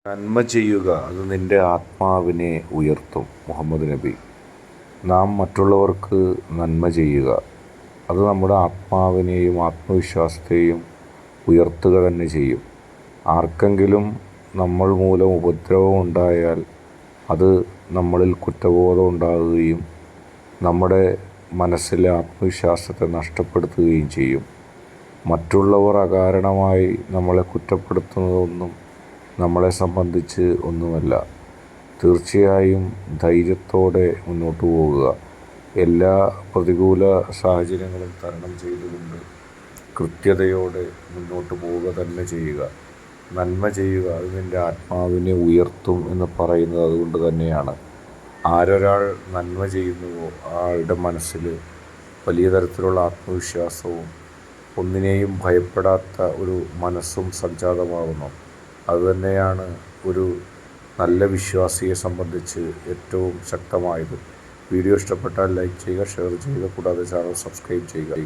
നന്മ ചെയ്യുക, അത് നിൻ്റെ ആത്മാവിനെ ഉയർത്തും. മുഹമ്മദ് നബി. നാം മറ്റുള്ളവർക്ക് നന്മ ചെയ്യുക, അത് നമ്മുടെ ആത്മാവിനെയും ആത്മവിശ്വാസത്തെയും ഉയർത്തുക തന്നെ ചെയ്യും. ആർക്കെങ്കിലും നമ്മൾ മൂലം ഉപദ്രവം ഉണ്ടായാൽ അത് നമ്മളിൽ കുറ്റബോധം ഉണ്ടാകുകയും നമ്മുടെ മനസ്സിലെ ആത്മവിശ്വാസത്തെ നഷ്ടപ്പെടുത്തുകയും ചെയ്യും. മറ്റുള്ളവർ അകാരണമായി നമ്മളെ കുറ്റപ്പെടുത്തുന്നതൊന്നും നമ്മളെ സംബന്ധിച്ച് ഒന്നുമല്ല. തീർച്ചയായും ധൈര്യത്തോടെ മുന്നോട്ട് പോകുക. എല്ലാ പ്രതികൂല സാഹചര്യങ്ങളും തരണം ചെയ്തുകൊണ്ട് കൃത്യതയോടെ മുന്നോട്ട് പോവുക തന്നെ ചെയ്യുക. നന്മ ചെയ്യുക, അത് നിൻ്റെ ആത്മാവിനെ ഉയർത്തും എന്ന് പറയുന്നത് അതുകൊണ്ട് തന്നെയാണ്. ആരൊരാൾ നന്മ ചെയ്യുന്നുവോ ആളുടെ മനസ്സിൽ വലിയ തരത്തിലുള്ള ആത്മവിശ്വാസവും ഒന്നിനെയും ഭയപ്പെടാത്ത ഒരു മനസ്സും സംജാതമാകുന്നു. അതുതന്നെയാണ് ഒരു നല്ല വിശ്വാസിയെ സംബന്ധിച്ച് ഏറ്റവും ശക്തമായത്. വീഡിയോ ഇഷ്ടപ്പെട്ടാൽ ലൈക്ക് ചെയ്യുക, ഷെയർ ചെയ്യുക, കൂടാതെ ചാനൽ സബ്സ്ക്രൈബ് ചെയ്യുക.